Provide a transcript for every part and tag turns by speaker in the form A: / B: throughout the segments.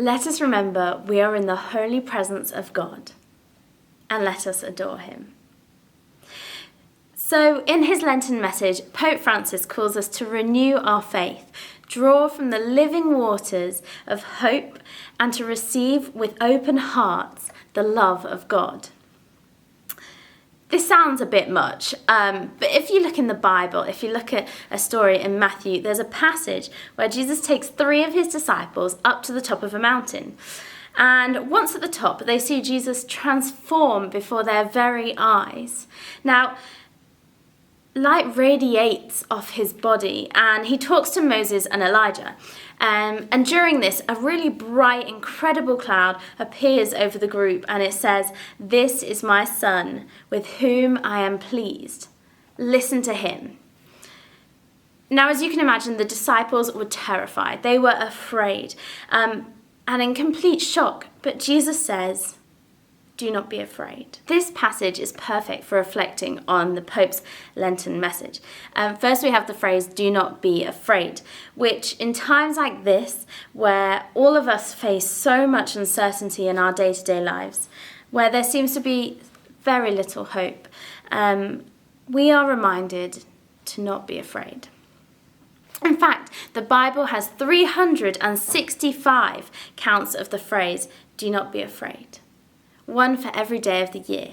A: Let us remember we are in the holy presence of God, and let us adore him. So in his Lenten message, Pope Francis calls us to renew our faith, draw from the living waters of hope, and to receive with open hearts the love of God. This sounds a bit much, but if you look in the Bible, if you look at a story in Matthew, there's a passage where Jesus takes 3 of his disciples up to the top of a mountain. And once at the top, they see Jesus transform before their very eyes. Now, light radiates off his body, and he talks to Moses and Elijah. And during this, a really bright, incredible cloud appears over the group, and it says, "This is my son, with whom I am pleased. Listen to him." Now, as you can imagine, the disciples were terrified. They were afraid and in complete shock. But Jesus says, "Do not be afraid." This passage is perfect for reflecting on the Pope's Lenten message. First, we have the phrase, "do not be afraid," which in times like this, where all of us face so much uncertainty in our day-to-day lives, where there seems to be very little hope, we are reminded to not be afraid. In fact, the Bible has 365 counts of the phrase, "do not be afraid." One for every day of the year.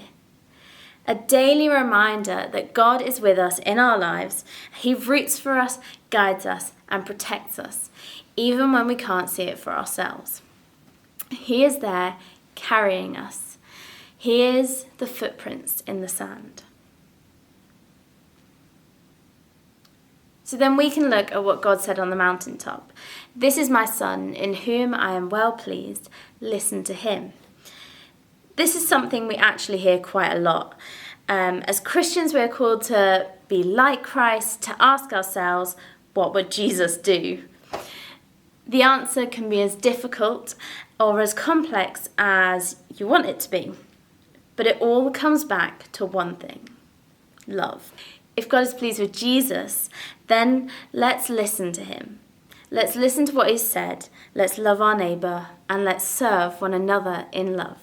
A: A daily reminder that God is with us in our lives. He roots for us, guides us, and protects us, even when we can't see it for ourselves. He is there carrying us. He is the footprints in the sand. So then we can look at what God said on the mountaintop. "This is my son, in whom I am well pleased. Listen to him." This is something we actually hear quite a lot. As Christians, we're called to be like Christ, to ask ourselves, what would Jesus do? The answer can be as difficult or as complex as you want it to be. But it all comes back to one thing: love. If God is pleased with Jesus, then let's listen to him. Let's listen to what he said. Let's love our neighbour, and let's serve one another in love.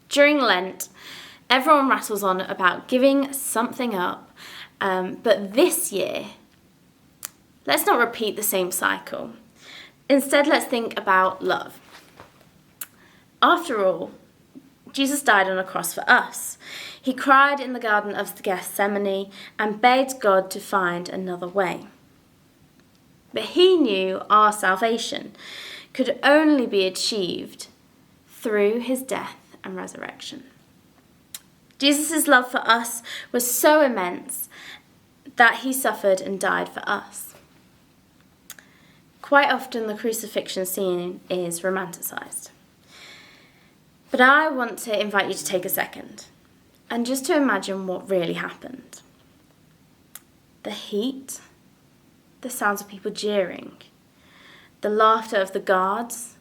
A: During Lent, everyone rattles on about giving something up, but this year, let's not repeat the same cycle. Instead, let's think about love. After all, Jesus died on a cross for us. He cried in the Garden of Gethsemane and begged God to find another way. But he knew our salvation could only be achieved through his death and resurrection. Jesus' love for us was so immense that he suffered and died for us. Quite often the crucifixion scene is romanticised. But I want to invite you to take a second and just to imagine what really happened. The heat, the sounds of people jeering, the laughter of the guards,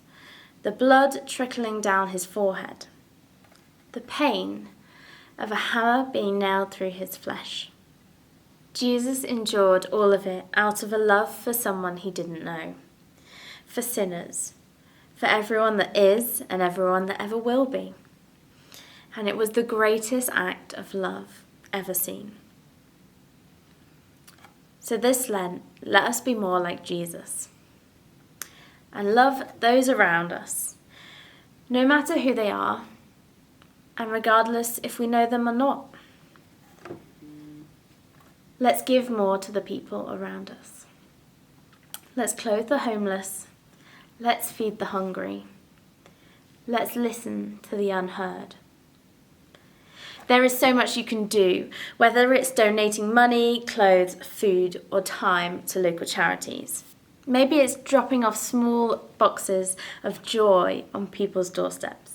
A: the blood trickling down his forehead, the pain of a hammer being nailed through his flesh. Jesus endured all of it out of a love for someone he didn't know, for sinners, for everyone that is and everyone that ever will be. And it was the greatest act of love ever seen. So this Lent, let us be more like Jesus and love those around us, no matter who they are, and regardless if we know them or not. Let's give more to the people around us. Let's clothe the homeless. Let's feed the hungry. Let's listen to the unheard. There is so much you can do, whether it's donating money, clothes, food, or time to local charities. Maybe it's dropping off small boxes of joy on people's doorsteps,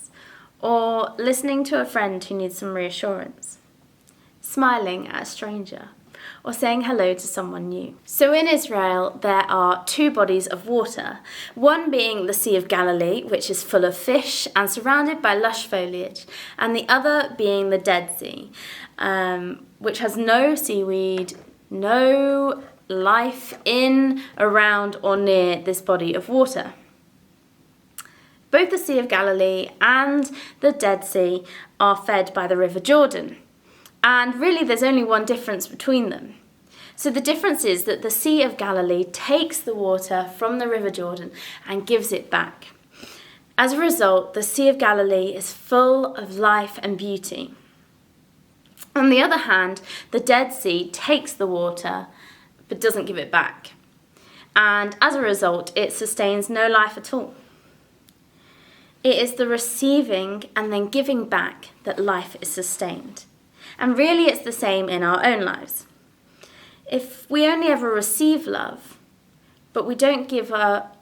A: or listening to a friend who needs some reassurance, smiling at a stranger, or saying hello to someone new. So in Israel, there are 2 bodies of water, one being the Sea of Galilee, which is full of fish and surrounded by lush foliage, and the other being the Dead Sea, which has no seaweed, no life in, around, or near this body of water. Both the Sea of Galilee and the Dead Sea are fed by the River Jordan. And really there's only one difference between them. So the difference is that the Sea of Galilee takes the water from the River Jordan and gives it back. As a result, the Sea of Galilee is full of life and beauty. On the other hand, the Dead Sea takes the water but doesn't give it back. And as a result, it sustains no life at all. It is the receiving and then giving back that life is sustained. And really it's the same in our own lives. If we only ever receive love, but we don't give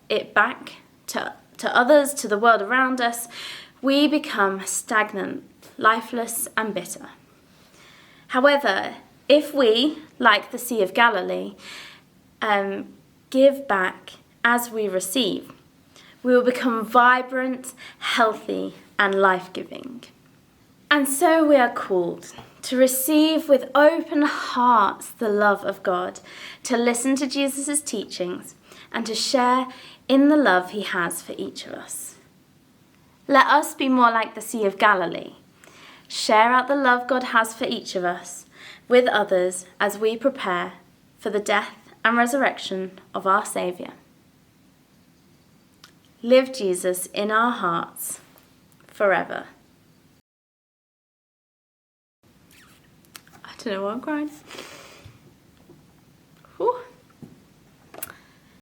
A: it back to others, to the world around us, we become stagnant, lifeless and bitter. However, if we, like the Sea of Galilee, give back as we receive, we will become vibrant, healthy and life-giving. And so we are called to receive with open hearts the love of God, to listen to Jesus' teachings and to share in the love he has for each of us. Let us be more like the Sea of Galilee. Share out the love God has for each of us with others as we prepare for the death and resurrection of our Saviour. Live Jesus in our hearts forever. I don't know why I'm crying.